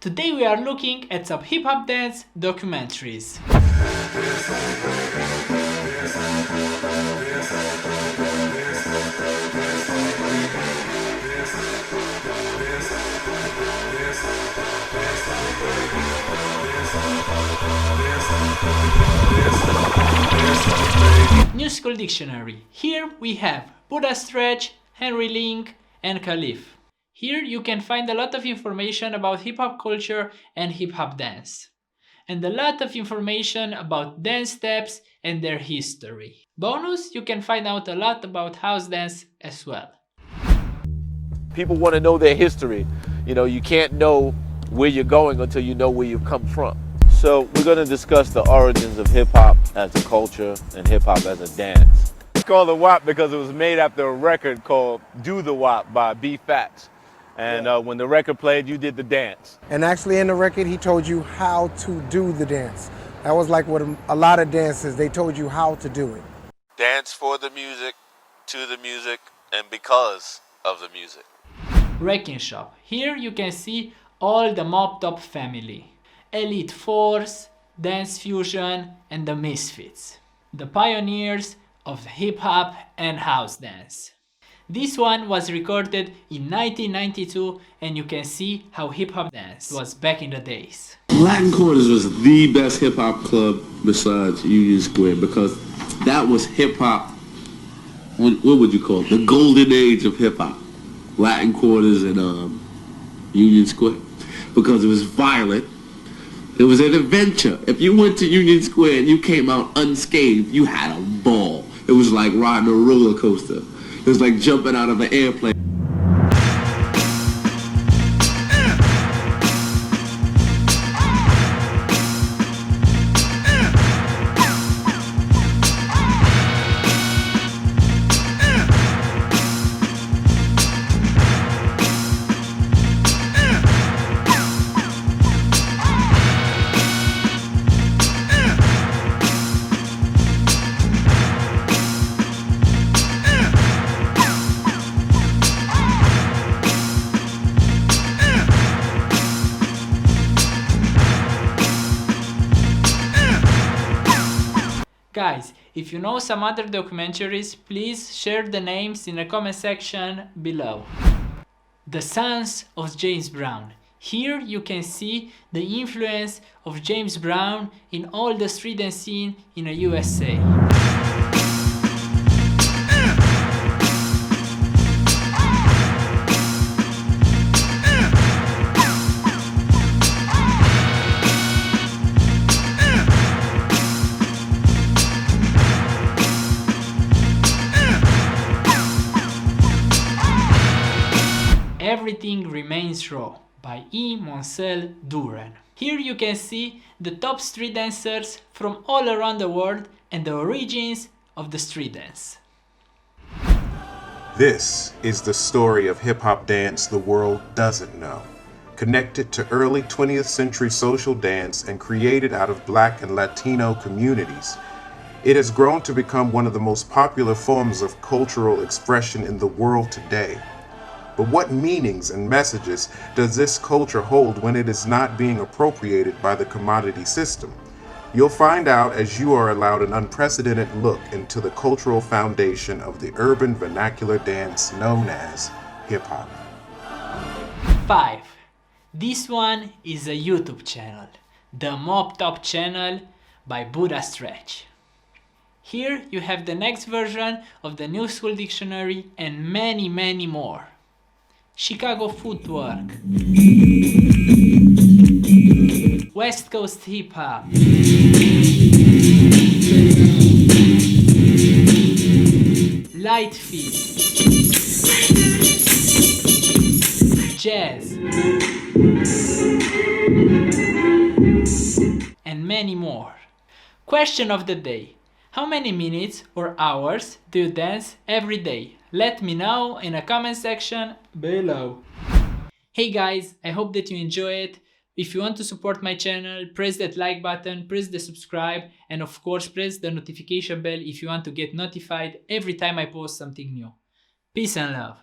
Today we are looking at some hip hop dance documentaries. New School Dictionary. Here we have Buddha Stretch, Henry Link, and Khalif. Here you can find a lot of information about hip hop culture and hip hop dance, and a lot of information about dance steps and their history. Bonus, you can find out a lot about house dance as well. People want to know their history. You know, you can't know where you're going until you know where you've come from. So we're going to discuss the origins of hip hop as a culture and hip hop as a dance. It's called the WAP because it was made after a record called Do the WAP by B Fats. And when the record played, you did the dance. And actually in the record, he told you how to do the dance. That was like what a lot of dances, they told you how to do it. Dance for the music, to the music, and because of the music. Wrecking Shop. Here you can see all the Mob Top family. Elite Force, Dance Fusion, and the Misfits. The pioneers of hip hop and house dance. This one was recorded in 1992, and you can see how hip hop dance was back in the days. Latin Quarters was the best hip hop club besides Union Square because that was hip hop. What would you call it? The golden age of hip hop. Latin Quarters and Union Square, because it was violent. It was an adventure. If you went to Union Square and you came out unscathed, you had a ball. It was like riding a roller coaster. It was like jumping out of an airplane. Guys, if you know some other documentaries, please share the names in the comment section below. The Sons of James Brown. Here you can see the influence of James Brown in all the street dance scene in the USA. Everything Remains Raw by E. Monsell Duran. Here you can see the top street dancers from all around the world and the origins of the street dance. This is the story of hip-hop dance the world doesn't know. Connected to early 20th century social dance and created out of Black and Latino communities, it has grown to become one of the most popular forms of cultural expression in the world today. But what meanings and messages does this culture hold when it is not being appropriated by the commodity system? You'll find out as you are allowed an unprecedented look into the cultural foundation of the urban vernacular dance known as hip-hop. 5. This one is a YouTube channel, the Mob Top channel by Buddha Stretch. Here you have the next version of the New School Dictionary and many more. Chicago Footwork, West Coast Hip Hop, Light Feet, Jazz, and many more. Question of the day. How many minutes or hours do you dance every day? Let me know in the comment section below. Hey guys, I hope that you enjoy it. If you want to support my channel, press that like button, press the subscribe, and of course press the notification bell if you want to get notified every time I post something new. Peace and love.